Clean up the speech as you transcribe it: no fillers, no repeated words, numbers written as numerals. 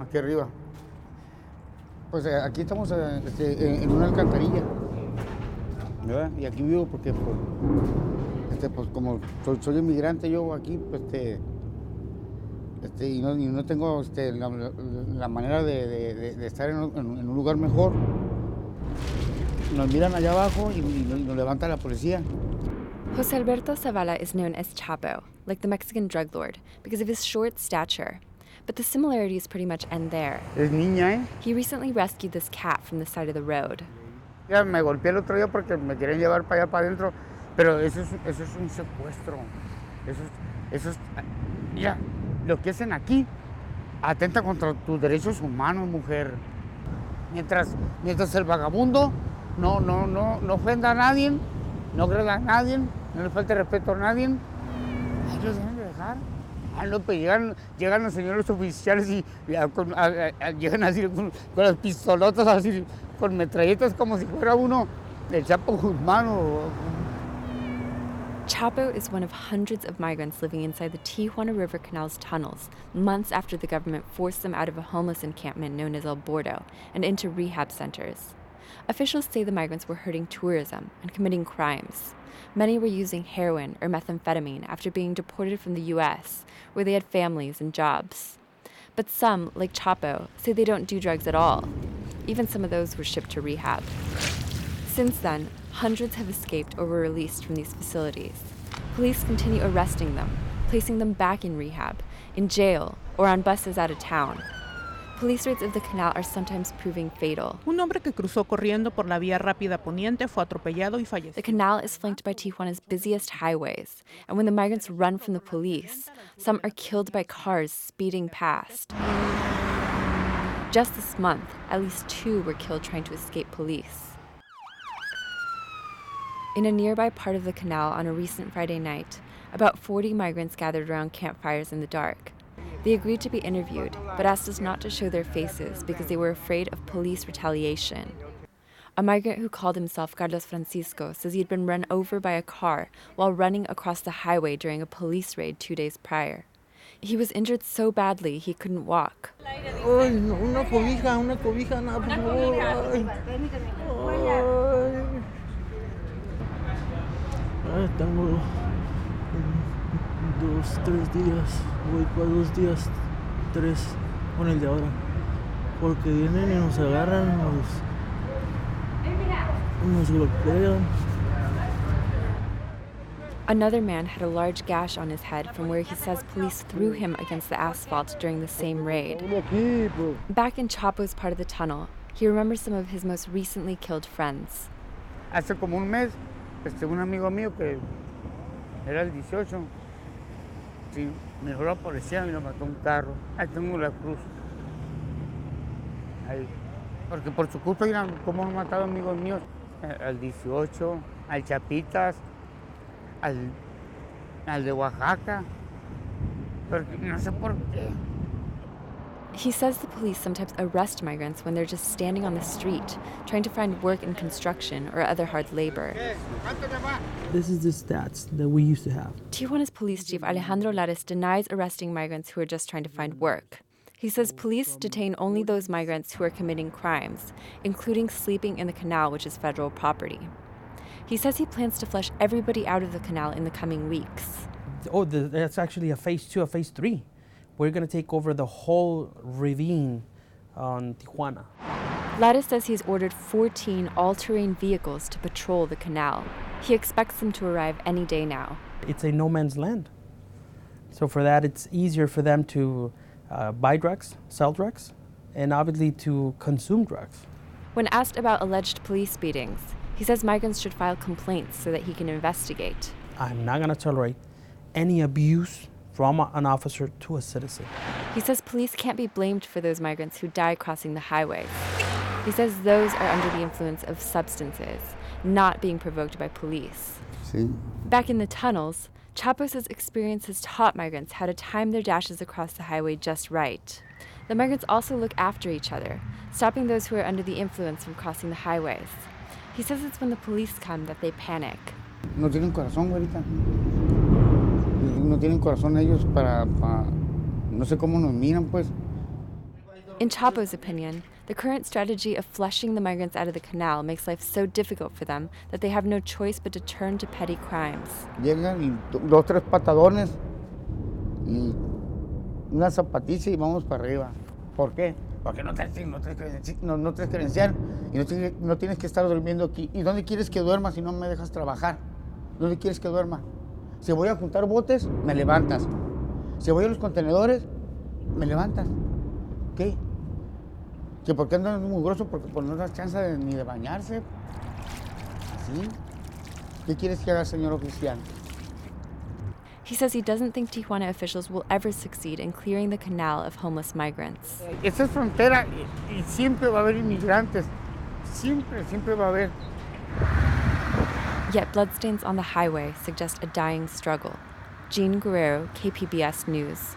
aquí arriba. Pues aquí estamos en una alcantarilla, ¿verdad? Y aquí vivo porque pues como soy inmigrante yo aquí, pues y no tengo la manera de estar en un lugar mejor. Nos miran allá abajo y nos levanta la policía. Jose Alberto Zavala is known as Chapo, like the Mexican drug lord, because of his short stature. But the similarities pretty much end there. Es niña, ¿eh? He recently rescued this cat from the side of the road. Ya me golpeé el otro día porque me querían llevar para allá para adentro, pero eso es un secuestro. Eso es, mira, lo que hacen aquí atenta contra tus derechos humanos, mujer. Mientras el vagabundo no ofenda a nadie, no agreda a nadie, no le falte respeto a nadie, ahí los deben de dejar. No, pues llegan los señores oficiales y llegan así con las pistolotas, así, con metralletas, como si fuera uno el Chapo Guzmán. Chapo is one of hundreds of migrants living inside the Tijuana River Canal's tunnels, months after the government forced them out of a homeless encampment known as El Bordo and into rehab centers. Officials say the migrants were hurting tourism and committing crimes. Many were using heroin or methamphetamine after being deported from the U.S., where they had families and jobs. But some, like Chapo, say they don't do drugs at all. Even some of those were shipped to rehab. Since then, hundreds have escaped or were released from these facilities. Police continue arresting them, placing them back in rehab, in jail, or on buses out of town. Police raids of the canal are sometimes proving fatal. Un hombre que cruzó corriendo por la vía rápida poniente fue atropellado y falleció. The canal is flanked by Tijuana's busiest highways, and when the migrants run from the police, some are killed by cars speeding past. Just this month, at least 2 were killed trying to escape police. In a nearby part of the canal on a recent Friday night, about 40 migrants gathered around campfires in the dark. They agreed to be interviewed, but asked us not to show their faces because they were afraid of police retaliation. A migrant who called himself Carlos Francisco says he'd been run over by a car while running across the highway during a police raid 2 days prior. He was injured so badly he couldn't walk. Ay, no, una cobija, nada, por favor. Ay, tengo 2-3 días, voy para 2 días, 3 con el de ahora, porque vienen y nos agarran, nos golpean. Another man had a large gash on his head from where he says police threw him against the asphalt during the same raid. Back in Chapo's part of the tunnel, he remembers some of his most recently killed friends. Hace como un mes, un amigo mío que era el 18, sí, me dejó la policía y lo mató un carro. Ahí tengo la cruz. Ahí. Porque por su culpa, miran cómo han matado amigos míos. Al 18, al Chapitas, al de Oaxaca. Pero no sé por qué. He says the police sometimes arrest migrants when they're just standing on the street, trying to find work in construction or other hard labor. This is the stats that we used to have. Tijuana's police chief Alejandro Lares denies arresting migrants who are just trying to find work. He says police detain only those migrants who are committing crimes, including sleeping in the canal, which is federal property. He says he plans to flush everybody out of the canal in the coming weeks. Oh, that's actually a phase 2, a phase 3. We're going to take over the whole ravine on Tijuana. Lares says he's ordered 14 all-terrain vehicles to patrol the canal. He expects them to arrive any day now. It's a no man's land. So for that, it's easier for them to buy drugs, sell drugs, and obviously to consume drugs. When asked about alleged police beatings, he says migrants should file complaints so that he can investigate. I'm not going to tolerate any abuse from an officer to a citizen. He says police can't be blamed for those migrants who die crossing the highways. He says those are under the influence of substances, not being provoked by police. Sí. Back in the tunnels, Chapo says experience has taught migrants how to time their dashes across the highway just right. The migrants also look after each other, stopping those who are under the influence from crossing the highways. He says it's when the police come that they panic. No tienen corazón, güerita. No tienen corazón ellos para no sé cómo nos miran, pues. In Chapo's opinion, the current strategy of flushing the migrants out of the canal makes life so difficult for them that they have no choice but to turn to petty crimes. Llegan y dos, tres patadones y una zapatilla y vamos para arriba. ¿Por qué? Porque no traes credencial y no tienes que estar durmiendo aquí. ¿Y dónde quieres que duerma si no me dejas trabajar? ¿Dónde quieres que duerma? Si voy a juntar botes, me levantas. Si voy a los contenedores, me levantas. ¿Qué? ¿Que por qué andan mugroso? Porque pues, no das chance ni de bañarse. ¿Sí? ¿Qué quieres que haga, señor oficial? He says he doesn't think Tijuana officials will ever succeed in clearing the canal of homeless migrants. Esta es frontera y siempre va a haber inmigrantes. Siempre va a haber. Yet bloodstains on the highway suggest a dying struggle. Jean Guerrero, KPBS News.